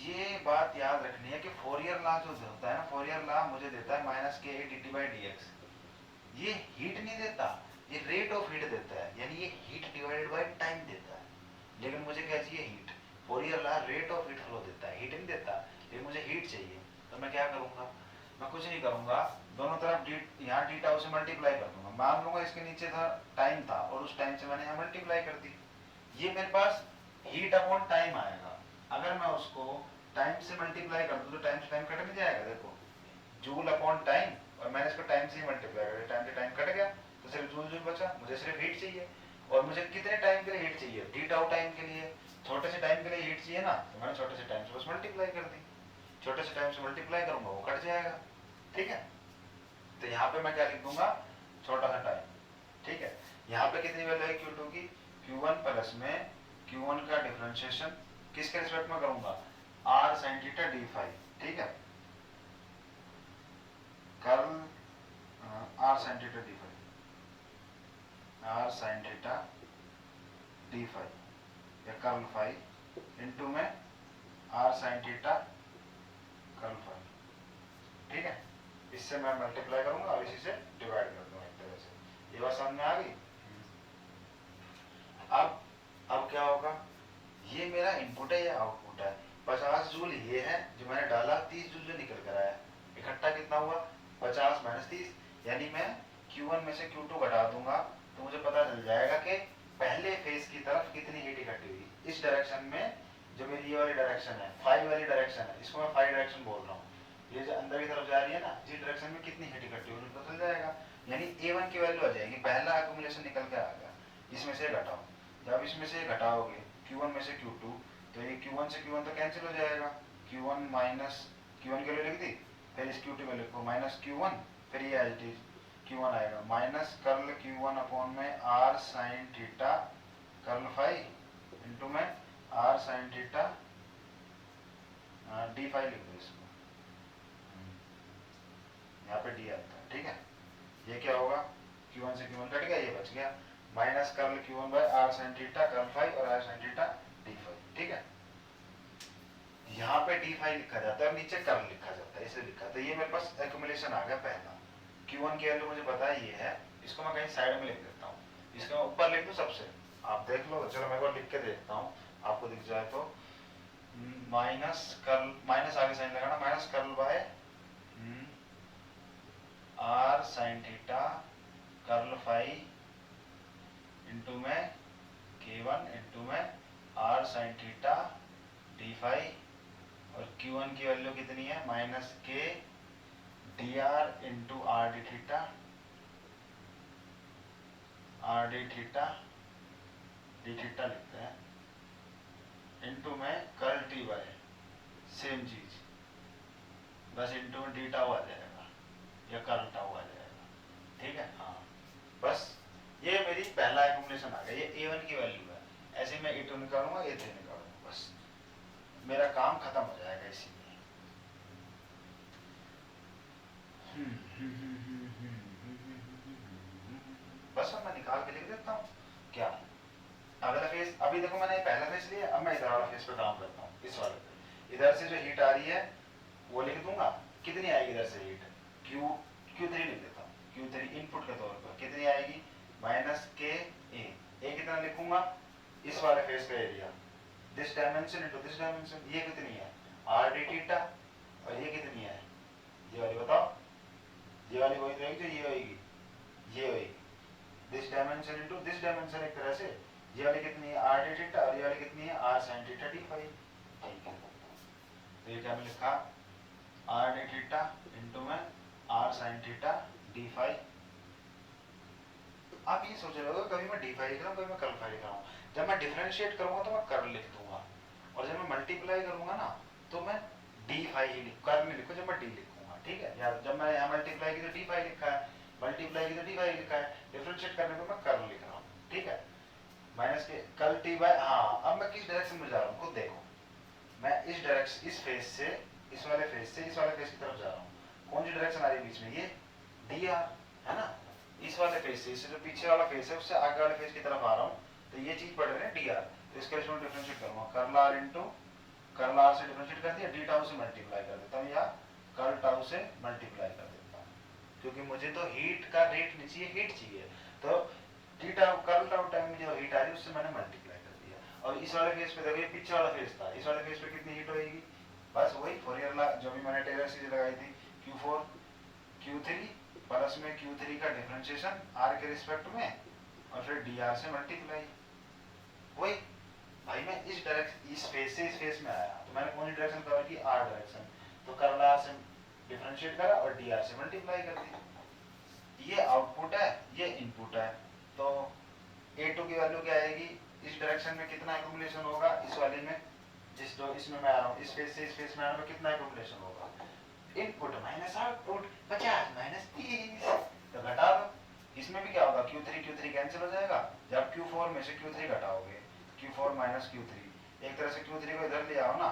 ये बात याद रखनी है कि फोरियर लॉ जो होता है ना, फोरियर लॉ मुझे देता है माइनस के dt बाई dx, ये हीट नहीं देता, ये रेट ऑफ हीट देता है, यानी ये हीट डिवाइडेड बाय टाइम देता है। लेकिन मुझे क्या चाहिए, heat. Fourier law rate of heat flow देता है, हीट नहीं देता, लेकिन मुझे हीट चाहिए। तो मैं क्या करूंगा, मैं कुछ नहीं करूंगा, दोनों तरफ यहाँ डी टाउ से मल्टीप्लाई कर दूंगा, मान लूंगा इसके नीचे था टाइम था और उस टाइम से मैंने यहाँ मल्टीप्लाई कर दी, ये मेरे पास हीट अपॉन टाइम आएगा। अगर मैं उसको टाइम से मल्टीप्लाई कर दूं तो टाइम से टाइम कट नहीं जाएगा, देखो जूल अपॉन टाइम, और मैंने इसको टाइम से ही मल्टीप्लाई कर दिया, टाइम से टाइम कट गया तो सिर्फ जूल जूल बचा, मुझे सिर्फ हीट चाहिए। और मुझे कितने टाइम के लिए हीट चाहिए, डी टाउ टाइम के लिए, छोटे से टाइम के लिए हीट चाहिए ना, तो मैंने छोटे से टाइम से बस मल्टीप्लाई कर दी, छोटे से टाइम से मल्टीप्लाई करूंगा वो कट जाएगा। ठीक है, तो यहाँ पे मैं क्या लिख दूंगा, छोटा सा टाइम। ठीक है, यहाँ पे कितनी वैल्यू है Q2 की, Q1 प्लस में Q1 का डिफरेंशिएशन किसके रिस्पेक्ट में करूंगा, r sin theta d phi. ठीक है, curl r sin theta d phi, r sin theta d phi या कर्ल फाई इनटू में r sin theta curl phi. ठीक है, इससे मैं मल्टीप्लाई करूंगा और इसी से डिवाइड कर दूंगा एक तरह से। ये बात समझ में आ गई। अब क्या होगा, ये मेरा इनपुट है, ये आउटपुट है, 50 जूल ये है जो मैंने डाला, 30 जूल जो निकल कर आया, इकट्ठा कितना हुआ 50 माइनस 30, यानी मैं Q1 में से Q2 घटा दूंगा तो मुझे पता चल जाएगा कि पहले फेज की तरफ कितनी हीट इकट्ठी हुई। इस डायरेक्शन में जो मेरी ये वाली डायरेक्शन है, फाई वाली डायरेक्शन है, इसको मैं फाई डायरेक्शन बोल रहा हूँ, ये जो अंदर की तरफ जा रही है ना, इस डायरेक्शन में कितनी हीट इकट्ठी हुई पता चल जाएगा, यानी A1 की वैल्यू आ जाएगी, पहला एक्यूमुलेशन निकल के आ गया, इसमें से घटाओ, जब इसमें से घटाओगे Q1 में से Q2 तो ये Q1 से Q1 तो कैंसिल हो जाएगा, Q1 माइनस Q1 के लिए लिख दी, फिर इस Q2 में लिखो माइनस Q1, फिर ये एज इट इज Q1 आएगा माइनस कर्ल Q1 अपॉन में r sin theta curl phi into में r sin theta d phi लिख दो इसको, यहाँ पे d आता है। ठीक है, ये क्या होगा, Q1 से Q1 कट गया, ये बच गया, minus curl Q1 by r sin theta curl phi और r sin theta d phi. ठीक है, यहाँ पे डी फाई लिखा जाता है और नीचे कर्ल लिखा जाता है, इसे लिखा। तो ये मेरे पास एक्यूमुलेशन आ गया पहला। Q1 की वैल्यू मुझे पता है ये है, इसको मैं कहीं साइड में लिख देता हूँ, इसका मैं ऊपर लिख दूँ सबसे, आप देख लो। चलो मैं एक बार लिख के देखता हूँ, आपको दिख जाए तो। माइनस कर्ल, माइनस आगे साइन लगाना, minus curl by are sine theta curl phi into में K1 इंटू में r sine theta D phi, और Q1 की वैल्यू कितनी है, minus K D R into R D theta, r D theta d theta लिखते हैं, into में curl T bye same चीज, बस इंटू में डी टाउ आ जाएगा या कर्ल टाउ आ जाएगा, ठीक है। हाँ बस ये मेरी पहला एक्यूमुलेशन आ गया, ये A1 की वैल्यू है। ऐसे मैं A2 निकालूंगा, A3 निकालूंगा, बस मेरा काम खत्म हो जाएगा इसी में। बस अब मैं निकाल के लिख देता हूँ क्या, अगला फेस। अभी देखो मैंने पहला फेस लिया, अब मैं इधर वाला फेस पे काम करता हूँ, इस वाले पे। इधर से जो हीट आ रही है वो लिख दूंगा, कितनी आएगी इधर से हीट, Q3 लिख देता हूँ, Q3 इनपुट के तौर पर कितनी आएगी, माइनस के ए कितना लिखूंगा, इस वाले फेस का area, this dimension into this dimension, ये कितनी है आर डी थीटा, और ये कितनी है, ये वाली बताओ, ये वाली वही रहेगी जो ये होगी, ये होगी this dimension into this dimension, एक तरह से ये वाली कितनी है आर डी थीटा, और ये वाली कितनी है are sine theta D phi, ठीक है। तो ये क्या मैं लिखा, आर डी थीटा इंटू में r sine theta D phi. आप ये सोच रहे हो कभी मैं डी फाई लिख रहा हूँ, कभी मैं कर्ल फाई लिख रहा हूँ। जब मैं डिफरेंशिएट करूंगा तो मैं कर्ल लिख दूंगा, और जब मैं मल्टीप्लाई करूंगा ना तो मैं डी फाई ही लिख, कर्ल नहीं लिखूँ जब मैं डी लिखूंगा, ठीक है। या जब मैं यहाँ मल्टीप्लाई की तो डी फाई लिखा है, मल्टीप्लाई की तो डी फाई लिखा है, डिफरेंशिएट करने को मैं कर्ल लिख रहा हूँ, ठीक है। माइनस के कर्ल टी बाय, हाँ अब मैं किस डायरेक्शन में जा रहा हूँ खुद देखो, मैं इस डायरेक्शन, इस फेस से, इस वाले फेस से इस वाले फेस की तरफ जा रहा हूँ। कौन सी डायरेक्शन आ रही है बीच में, ये डी आर है ना, इस वाले फेस से, इससे जो पीछे वाला फेस है उससे आगे वाले फेस की तरफ आ रहा हूँ, तो ये चीज पढ़ रहे हैं डी आर, तो इसके लिए डिफरेंशिएट करूंगा, curl R into curl R से डिफरेंशिएट कर दिया, डी टाउ से मल्टीप्लाई कर देता हूँ, या कर्ल टाउ से मल्टीप्लाई कर देता हूँ, क्योंकि मुझे तो हीट का रेट नहीं चाहिए, हीट चाहिए, तो D tau curl tau time में जो हीट आ रही है उससे मैंने मल्टीप्लाई कर दिया। और इस वाले फेस पे देखो, ये पीछे वाला फेस था, इस वाले फेस पे कितनी हीट होगी, बस वही फोरियर लॉ जो भी मैंने टेलर सीरीज लगाई थी, Q4 Q3 प्लस में Q3 का डिफरेंशिएशन R के रिस्पेक्ट में, और फिर dr से मल्टीप्लाई। वही भाई मैं इस डायरेक्शन, इस फेस से इस फेस में आया, तो मैंने कौन सी डायरेक्शन कवर की, R डायरेक्शन, तो कर्ल R से डिफरेंशिएट करा और dr से मल्टीप्लाई कर दी। ये आउटपुट है, ये इनपुट है, तो A2 की वैल्यू क्या आएगी, इस डायरेक्शन में कितना एक्यूमुलेशन होगा, इस वाले में, जिस जो इसमें मैं आ रहा हूँ, इस फेस से इस फेस में आ रहा हूँ, कितना एक्यूमुलेशन होगा, इनपुट माइनस आउटपुट 50 माइनस 30, तो घटा दो। इसमें भी क्या होगा, Q3 कैंसिल हो जाएगा, जब Q4 में से Q3 घटाओगे, Q4 माइनस Q3, एक तरह से Q3 को इधर ले आओ ना,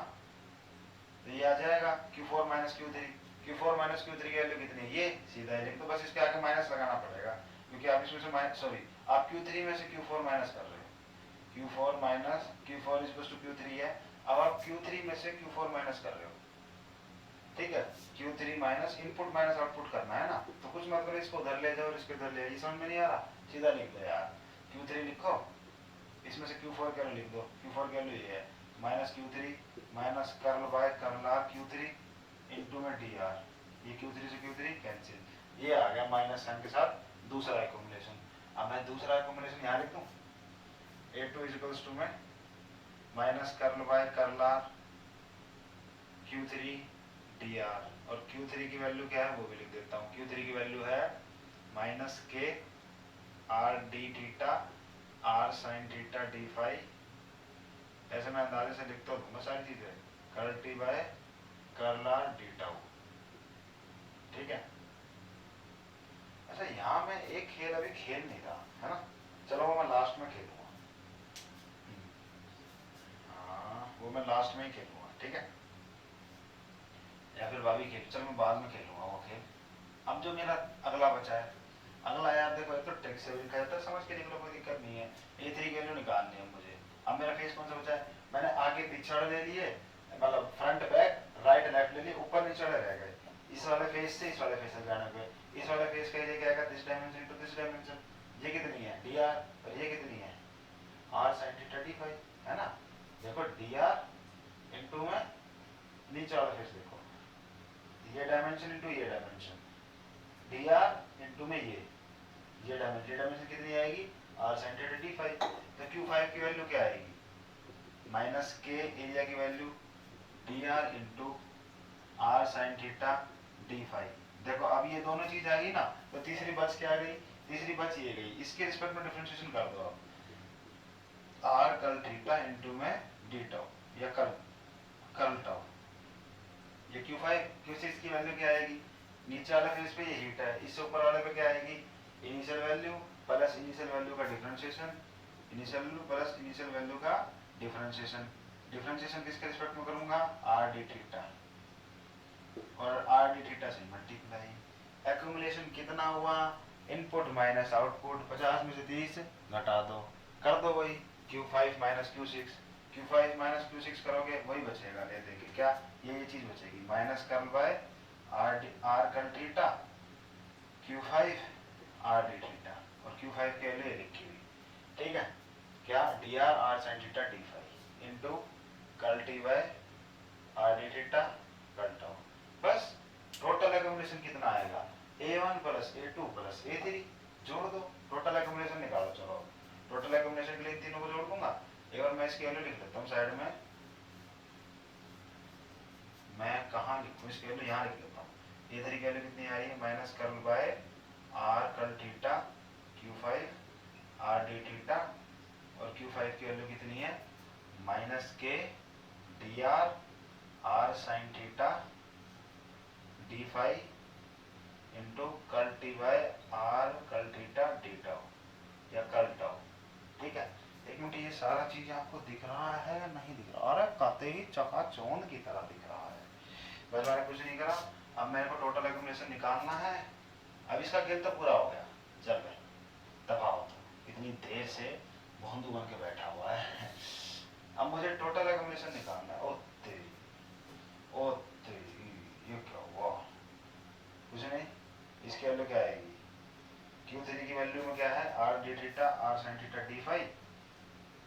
तो ये आ जाएगा Q4 minus Q3, Q4 minus Q3 की वैल्यू कितनी है, ये सीधा है, तो बस इसके आगे माइनस लगाना पड़ेगा, क्योंकि आप इसमें से माइनस, सॉरी आप Q3 में से Q4 माइनस कर रहे हो, Q4 minus Q4 is to Q3 है, अब आप Q3 में से Q4 माइनस कर रहे हो, ठीक है। Q3 minus input minus output करना है ना, तो कुछ मत करो, इसको उधर ले जाओ और इसको इधर ले जाओ, समझ में नहीं आ रहा, सीधा लिख दो यार, Q3 लिखो, इसमें से Q4 क्या लिख दो, Q4 क्या ये है minus Q3 minus curl by curl R Q3 into में डी आर, ये Q3 से Q3 कैंसिल, ये आ गया माइनस साइन के साथ दूसरा एक्यूमुलेशन। अब मैं दूसरा एक्यूमुलेशन यहाँ लिख दूँ, A2 इज इक्वल्स टू में minus curl by curl R Q3 dr, और Q3 की वैल्यू क्या है वो भी लिख देता हूँ, Q3 की वैल्यू है minus K R D theta are sine theta D phi, ऐसे मैं अंदाजे से लिखता दूंगा सारी चीजें, curl T by curl R D tau, ठीक है। अच्छा यहाँ मैं एक खेल अभी खेल नहीं रहा है ना, चलो वो मैं लास्ट में खेलूंगा, हाँ वो मैं लास्ट में ही खेलूंगा, ठीक है, या फिर भाभी खेल, चल मैं बाद में खेलूंगा वो खेल। अब जो मेरा अगला बचा है, अगला यार देखो, एक तो ट्रिक से भी लिखा जाता है, समझ के लिख लो, कोई दिक्कत नहीं है। A3 की वैल्यू निकालनी है मुझे। अब मेरा फेस कौन सा बचा है, मैंने आगे पिछड़ ले लिए, मतलब फ्रंट बैक राइट लेफ्ट ले लिए, ऊपर नीचे वाले रह गए। इस वाले फेस से इस वाले फेस तक जाने पे इस वाले फेस का एरिया क्या आएगा, this dimension to this dimension. ये कितनी है डी आर, और ये कितनी है are sine theta D phi, है ना। देखो डी आर इंटू में नीचे वाला फेस, देखो ये डायमेंशन इंटू ये डायमेंशन, डी आर इंटू में ये डायमेंशन कितनी आएगी R sine theta D phi. तो क्यू फाइव की वैल्यू क्या आएगी माइनस के एरिया की value D are into are sine theta D phi. देखो अब ये दोनों चीज आ गई ना, तो तीसरी बच क्या आ गई, तीसरी बच ये गई, इसके रिस्पेक्ट में डिफरेंशिएशन कर दो आप, आर कल थीटा इंटू में डी टाउ या कल टाउ। ये क्यू फाइव क्यू सिक्स की वैल्यू क्या आएगी, नीचे वाले फेस पे ये हीट है, इससे ऊपर वाले पे क्या आएगी initial value plus initial value का differentiation, initial value plus initial value का डिफरेंशिएशन। डिफरेंशिएशन किसके रिस्पेक्ट में करूंगा आर डी थीटा, और आर डी थीटा से मल्टीप्लाई। एक्यूमुलेशन कितना हुआ, इनपुट माइनस आउटपुट, 50 में से 30 घटा दो, कर दो वही Q5 minus Q6, Q5 minus Q6 करोगे वही बचेगा, ले देंगे क्या ये चीज बचेगी minus curl by R curl theta Q5 R D theta, और Q5 के लिए लिखी हुई, ठीक है क्या D are R sine theta D five into curl T by R D theta curl tau. बस टोटल एक्यूमुलेशन कितना आएगा A1 plus A2 plus A3, जोड़ दो टोटल एक्यूमुलेशन निकालो। चलो टोटल एक्यूमुलेशन के लिए तीनों को जोड़ दूंगा, एक बार मैं इसकी वैल्यू लिख लेता हूँ साइड में, मैं कहाँ लिखूँ इसकी वैल्यू, यहाँ लिख लेता हूँ। A3 की वैल्यू कितनी आ रही है minus curl by R curl theta Q5 R D theta, और Q5 की वैल्यू कितनी है minus K D R R sine theta D five into curl T by R curl theta D tau या curl tau, ठीक है। एक minute ये सारा चीज आपको दिख रहा है नहीं दिख रहा, अरे काते ही चकाचौंध की तरह दिख रहा है। बस मैंने कुछ नहीं करा, अब मेरे को टोटल एक्यूमुलेशन निकालना है। अब इसका खेल तो पूरा हो गया, चल भाई दबाओ तो, इतनी देर से भोंदू बन के बैठा हुआ है। अब मुझे टोटल एक्यूमुलेशन निकालना है। ओ तेरी ये क्या हुआ, कुछ नहीं, इसकी वैल्यू क्या आएगी Q3 की वैल्यू में क्या है R D theta are sine theta D phi,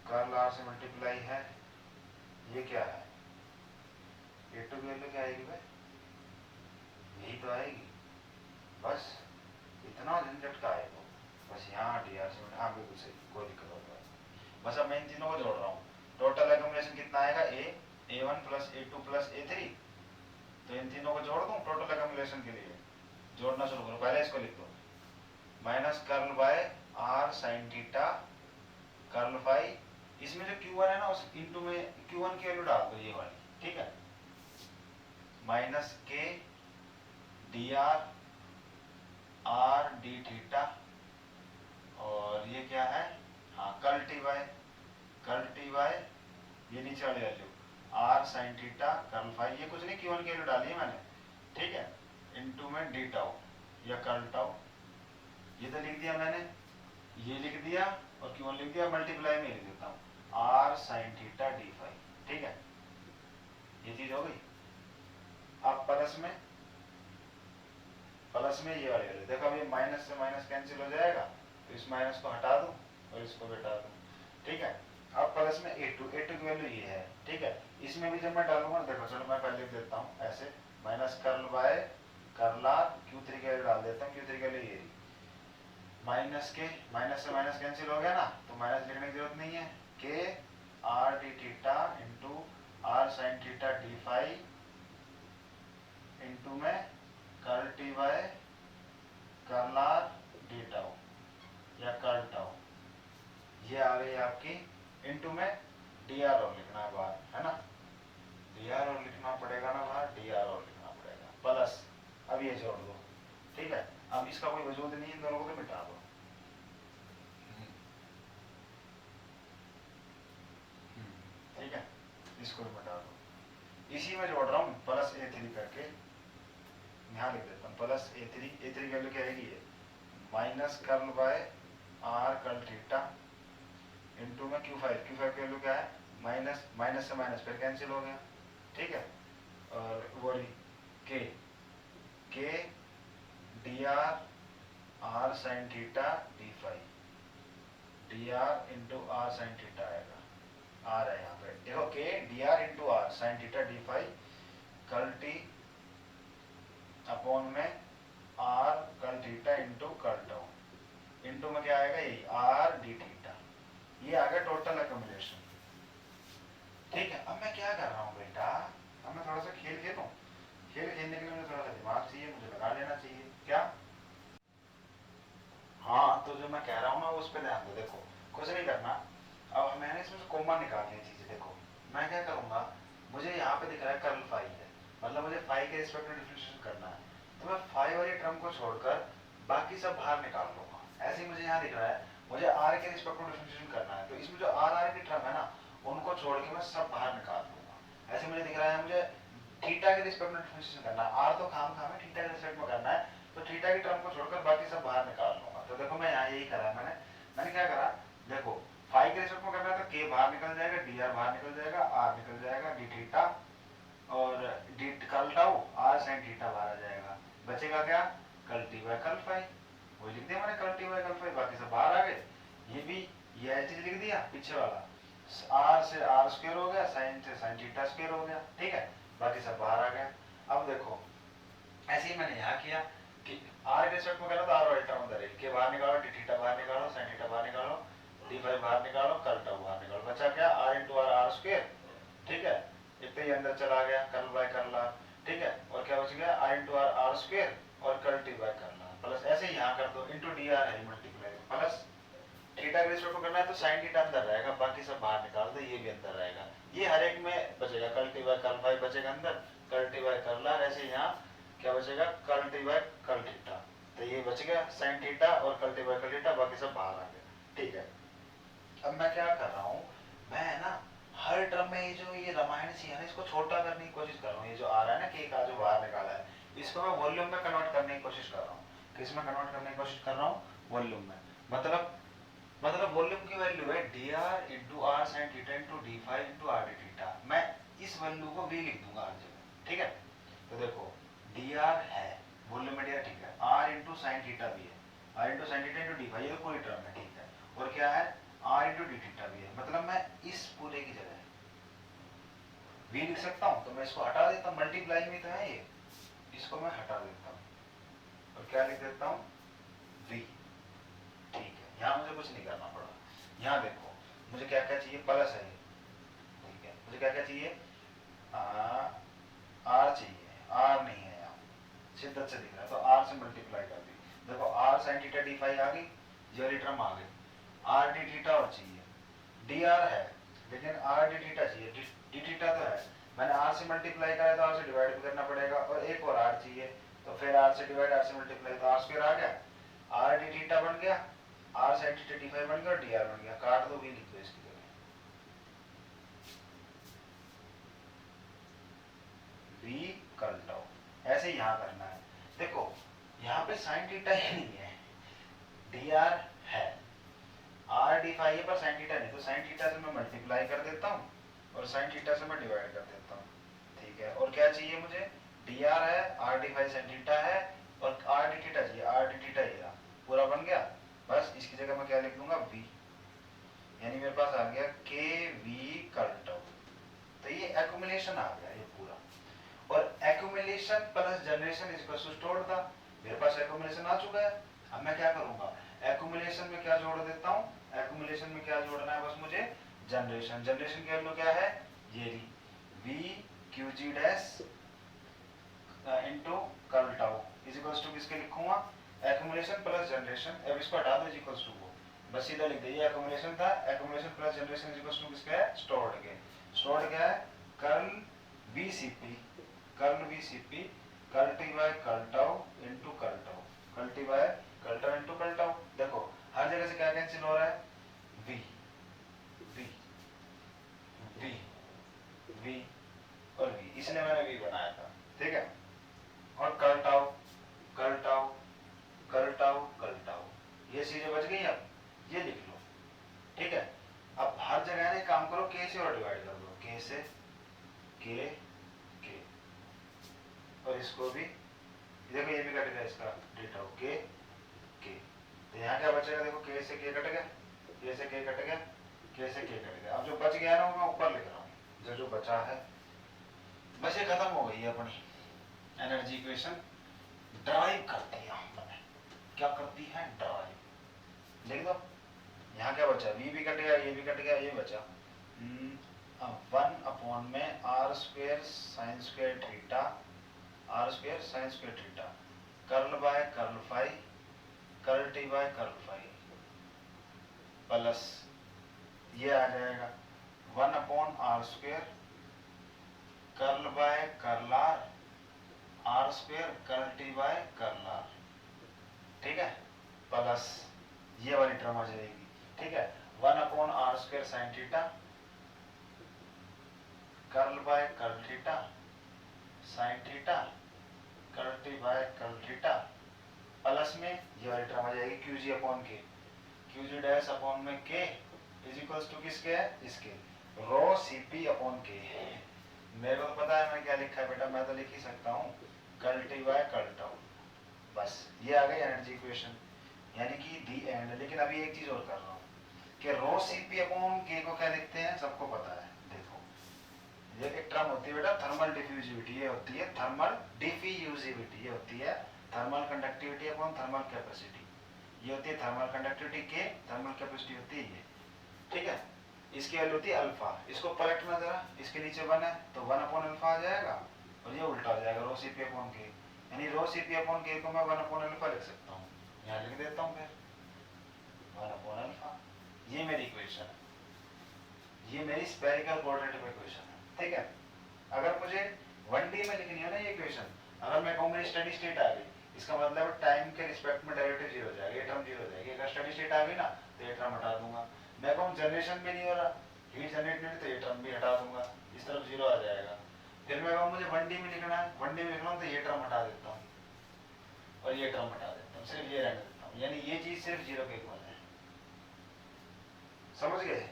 curl R से मल्टीप्लाई है, ये क्या है A2 की वैल्यू क्या आएगी भाई, यही तो आएगी। बस इतना झंझट का है, बस यहाँ डी आर से हाँ बिल्कुल सही, कोई दिक्कत होगा। बस अब मैं इन तीनों को जोड़ रहा हूँ, टोटल एक्यूमुलेशन कितना आएगा A1 plus A2 plus A3, तो इन तीनों को जोड़ दूं टोटल एक्यूमुलेशन के लिए, जोड़ना शुरू करो। पहले इसको लिख दो minus curl by are sine theta curl phi, इसमें जो Q1 है ना उस इंटू में Q1 की वैल्यू डाल दो ये वाली, ठीक है minus K D R r D theta, और ये क्या है हाँ कर्ल टी बाय ये नीचे वाली value R sine theta curl phi, ये कुछ नहीं Q1 की वैल्यू डाली है मैंने, ठीक है इंटू में डी टाउ या कर्ल टाउ, ये तो लिख दिया मैंने, ये लिख दिया और Q1 लिख दिया, मल्टीप्लाई में लिख देता हूँ R sine theta D phi, ठीक है ये चीज हो गई। अब प्लस में ये वाली वैल्यू देखो, अब ये माइनस से माइनस कैंसिल हो जाएगा, तो इस माइनस को हटा दूं और इसको हटा दूं, ठीक है। अब प्लस में A2 की वैल्यू ये है, ठीक है। इसमें भी जब मैं डालूंगा देखो, चलो मैं पहले लिख देता हूँ ऐसे minus curl by curl R Q3 की वैल्यू डाल देता हूँ, Q3 की वैल्यू ये माइनस के माइनस से माइनस कैंसिल हो गया ना, तो माइनस लिखने की जरूरत नहीं है, K R D theta into are sine theta D five into में curl T by curl R D tau या कर्ल टाउ, ये आ गई आपकी, इंटू में डी आर और लिखना है बाहर, है ना डी आर और लिखना पड़ेगा ना बाहर, डी आर और लिखना पड़ेगा प्लस, अब ये जोड़ दो, ठीक है। अब इसका कोई वजूद नहीं है, इन दोनों को तो मिटा दो, ठीक है इसको भी मिटा दो, इसी में जोड़ रहा हूँ प्लस A3 करके, यहाँ लिख देता हूँ प्लस A3 की वैल्यू क्या आएगी ये minus curl by R curl theta into में Q5 की वैल्यू क्या है माइनस से माइनस फिर कैंसिल हो गया, ठीक है, और वो के K D R R sine theta D phi, D are into are sine theta आएगा, आर है यहाँ पे देखो, K D R into are sine theta D phi curl T upon में R curl theta into curl tau, into में क्या आएगा यही आर डी थीटा, ये आ गया टोटल एक्यूमुलेशन। ठीक है, अब मैं क्या कर रहा हूँ बेटा, अब मैं थोड़ा सा खेल खेलूं, खेल खेलने के लिए मुझे थोड़ा सा दिमाग चाहिए, मुझे लगा लेना चाहिए क्या। हाँ तो जो मैं कह रहा हूँ ना उस पर ध्यान दो, देखो कुछ नहीं करना, अब मैंने इसमें से कोमा निकालनी है चीजें, देखो मैं क्या करूंगा, मुझे यहाँ पे दिख रहा है कर्ल फाई है, मतलब मुझे फाई के रिस्पेक्ट में डिफरेंशिएशन करना है, तो मैं फाई वाली टर्म को छोड़कर बाकी सब बाहर निकाल लूंगा। ऐसे ही मुझे यहाँ दिख रहा है मुझे आर के रिस्पेक्ट में डिफरेंशिएशन करना है, तो इसमें जो आर आर की टर्म है ना उनको छोड़ के मैं सब बाहर निकाल लूंगा। ऐसे मुझे दिख रहा है मुझे थीटा के रिस्पेक्ट में डिफरेंशिएशन करना है, आर तो खाम खाम है, थीटा के रिस्पेक्ट में करना है, तो थीटा की टर्म को छोड़कर बाकी सब बाहर निकाल लूंगा। तो देखो मैं यहाँ यही करा, मैंने क्या करा, देखो फाई के रिस्पेक्ट में करना है तो के बाहर निकल जाएगा, डी आर बाहर निकल जाएगा, आर निकल जाएगा, डी थीटा और D curl tau R sine theta बाहर आ जाएगा, बचेगा क्या curl T by curl phi, वही लिख दिया मैंने curl T by curl phi, बाकी सब बाहर आ गए। ये भी ये चीज लिख दिया पीछे वाला, आर से आर स्क्वायर हो गया, साइन से साइन थीटा स्क्वायर हो गया, ठीक है, बाकी सब बाहर आ गया। अब देखो ऐसे ही मैंने यहाँ किया कि आर के रिस्पेक्ट में करो तो आर वाली टर्म अंदर है, के बाहर निकालो, डी थीटा बाहर निकालो, साइन थीटा बाहर निकालो, डी फाई बाहर निकालो, कर्ल टाउ बाहर निकालो, बचा क्या R into R R square, ठीक है, इतना ही अंदर चला गया कर्ल बाय कर्ल आर, ठीक है, और क्या बच गया R into R R square और curl T by curl R, plus ऐसे ही यहाँ कर दो इंटू डी आर है मल्टीप्लाई, प्लस थीटा के रिस्पेक्ट में करना है तो साइन थीटा अंदर रहेगा, बाकी सब बाहर निकाल दो, ये भी अंदर रहेगा, ये हर एक में बचेगा, curl T by curl phi बचेगा अंदर, curl T by curl R, ऐसे यहाँ क्या बचेगा curl T by curl theta, तो ये बच गया साइन थीटा और curl T by curl theta, बाकी सब बाहर आ गया। ठीक है, अब मैं क्या कर रहा हूँ, मैं ना हर टर्म में ये जो ये रामायण सी है ना इसको छोटा करने की कोशिश कर रहा हूँ, ये जो आ रहा है ना के का जो बाहर निकाला है इसको मैं वॉल्यूम में कन्वर्ट करने की कोशिश कर रहा हूँ, किस में कन्वर्ट करने की कोशिश कर रहा हूँ वॉल्यूम में, मतलब वॉल्यूम की वैल्यू है D R into are sine theta into D phi into R D theta, मैं इस वैल्यू को वी लिख दूंगा हर जगह, ठीक है। तो देखो डी आर है वॉल्यूम में, ठीक है, आर इंटू साइन थीटा भी है, R into sine theta into D phi, ये पूरी टर्म है, ठीक है, और क्या है आर इंटू डी थीटा भी है, मतलब मैं इस पूरे की जगह वी लिख सकता हूँ, तो मैं इसको हटा देता हूँ, मल्टीप्लाई में तो है ये, इसको मैं हटा देता हूँ और क्या लिख देता हूँ वी, ठीक है, यहाँ मुझे कुछ नहीं करना पड़ा। यहाँ देखो मुझे क्या क्या चाहिए, प्लस है ये, ठीक है, मुझे क्या क्या चाहिए आर चाहिए, आर नहीं है यहाँ शिद्दत से दिख रहा है, तो आर से मल्टीप्लाई कर दी, देखो R sine theta D phi आ गई, ये वाली टर्म आ गई, आर डी थीटा और चाहिए, डी आर है लेकिन आर डी थीटा चाहिए, डी थीटा तो है, मैंने आर से मल्टीप्लाई करा तो आर से डिवाइड भी करना पड़ेगा, और एक और आर चाहिए, तो फिर आर से डिवाइड आर से मल्टीप्लाई, तो आर स्क्वायर आ गया, आर डी थीटा बन गया, R sine theta D phi बन गया और डी आर बन गया, काट दो, भी लिख दो इसकी जगह वी कर्ल टाउ, ऐसे यहाँ करना है। देखो यहाँ पे साइन थीटा ही नहीं है, डी आर है, आर डी फाई है पर साइन थीटा नहीं, तो साइन थीटा से मैं मल्टीप्लाई कर देता हूँ और साइन थीटा से मैं डिवाइड कर देता हूँ, ठीक है, और क्या चाहिए मुझे डी आर है, R D phi sine theta है और आर डी थीटा चाहिए, आर डी थीटा ये पूरा बन गया, बस इसकी जगह मैं क्या लिख दूंगा वी, यानी मेरे पास आ गया के वी कर्ल टाउ, तो ये एक्यूमुलेशन आ गया ये पूरा, और एक्यूमुलेशन प्लस जनरेशन इसको स्टोर्ड था, मेरे पास एक्यूमुलेशन आ चुका है। अब मैं क्या करूंगा, एक्यूमुलेशन में क्या जोड़ देता हूँ, एक्यूमुलेशन में क्या जोड़ना है बस मुझे जनरेशन, जनरेशन की वैल्यू क्या है ये V Q G dash into curl tau is equals to किसके लिखूंगा एक्यूमुलेशन प्लस जनरेशन, अब इसको हटा दो इज इक्वल्स टू को, बस सीधा लिख दीजिए एक्यूमुलेशन था, accumulation plus generation is equals to किसका है स्टोर्ड के, स्टोर्ड क्या है curl V C P, curl V C P curl T by curl tau into curl tau, curl T by curl tau into curl tau, देखो हर जगह से क्या कैंसिल हो रहा है वी वी वी वी और वी, इसलिए मैंने वी बनाया था, ठीक है, और curl tau curl tau curl tau curl tau, ये चीजें बच गई, अब ये लिख लो, ठीक है। अब हर जगह ना काम करो के से और डिवाइड कर दो, के से के और इसको भी, देखो ये भी कट गया इसका डेटा के के, तो यहाँ क्या बचेगा, देखो के से के कट गया, के से के कट गया, के से के कट गया। अब जो बच गया ना वो मैं ऊपर लिख रहा हूँ, जो जो बचा है बस, ये खत्म हो गई है अपनी एनर्जी इक्वेशन। ड्राइव करती है हमने, क्या करती है, ड्राइव। लिख दो, यहाँ क्या बचा, v भी कट गया, ये भी कट गया, ये बचा 1 में R square sine square theta, R square sine square theta, curl by curl phi, curl T by curl phi, plus ये आ जाएगा 1/r square curl by curl R square curl T by curl R, ठीक है, plus ये वाली term आ जाएगी, ठीक है, 1/r square sine theta curl by curl theta sine theta curl T by curl theta, plus में ये वाली टर्म आ जाएगी क्यूजी अपॉन के, क्यूजी डैश अपॉन में के इज इक्वल्स टू किसके है, इसके रो सीपी अपॉन के। मेरे को पता है मैं क्या लिखा है बेटा, मैं तो लिख ही सकता हूँ curl T by curl tau, बस ये आ गई एनर्जी इक्वेशन, यानी कि दी एंड। लेकिन अभी एक चीज और कर रहा हूँ कि रो सीपी अपॉन के को क्या लिखते हैं, सबको पता है। देखो ये एक टर्म होती है बेटा थर्मल डिफ्यूजिविटी, ये होती है थर्मल डिफ्यूजिविटी, ये होती है thermal conductivity upon thermal capacity, ये होती है थर्मल कंडक्टिविटी के, थर्मल कैपेसिटी होती है ये, ठीक है। इसकी वैल्यू होती है अल्फा, इसको पलटना जरा, इसके नीचे 1 है तो 1/अल्फा आ जाएगा, और ये उल्टा आ जाएगा रो सीपी अपॉन के, यानी रो सीपी अपॉन के को मैं 1/अल्फा लिख सकता हूँ, यहाँ लिख देता हूँ फिर 1/अल्फा। ये मेरी इक्वेशन है, ये मेरी स्फेरिकल क्वाड्रेटिक इक्वेशन है, ठीक है। अगर मुझे 1D में लिखनी है ना ये इक्वेशन, अगर मैं कहूँ मेरी स्टेडी स्टेट आ गई, इसका मतलब टाइम के रिस्पेक्ट में डेरिवेटिव 0 हो जाएगा, ये टर्म 0 हो जाएगी। अगर स्टेडी स्टेट आ गई ना तो ये टर्म हटा दूंगा। मैं कहूँ जनरेशन भी नहीं हो रहा, हीट जनरेट नहीं, तो ये टर्म भी हटा दूंगा, इस तरफ 0 आ जाएगा। फिर मैं कहूँ मुझे 1D में लिखना है, 1D में लिखना हो तो ये टर्म हटा देता हूँ और ये टर्म हटा देता हूँ, सिर्फ ये रहने देता हूँ, यानी ये चीज सिर्फ 0 के इक्वल है। समझ गए?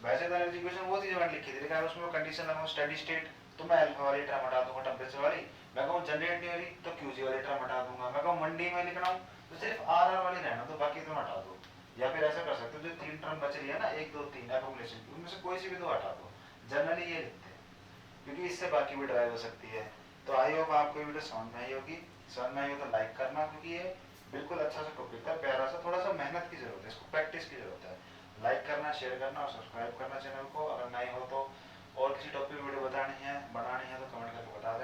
वैसे तो एनर्जी इक्वेशन वो थी जो मैंने लिखी थी, लेकिन उसमें कंडीशन लगाऊं स्टेडी स्टेट तो मैं अल्फा वाली टर्म हटा दूंगा टेंपरेचर वाली, मैं कहूँ जनरेट नहीं हो रही तो क्यूजी वाली टर्म हटा दूंगा, मैं कहूँ 1D में लिखना हूँ तो सिर्फ आर वाली रहना, तो बाकी दोनों हटा दो। या फिर ऐसा कर सकते हो, जो 3 टर्म बच रही है ना 1 2 3 एक्यूमुलेशन की, उनमें से कोई सी भी 2 हटा दो। जनरली ये लिखते हैं क्योंकि इससे बाकी भी ड्राइव हो सकती है। तो आई होप आपको ये वीडियो समझ में आई होगी, समझ में आई हो तो लाइक करना, क्योंकि ये बिल्कुल अच्छा सा टॉपिक था, प्यारा सा, थोड़ा सा मेहनत की जरूरत है, इसको प्रैक्टिस की जरूरत है। लाइक करना, शेयर करना और सब्सक्राइब करना चैनल को। अगर नहीं हो तो और किसी टॉपिक वीडियो बनानी है तो कमेंट करके बता दें।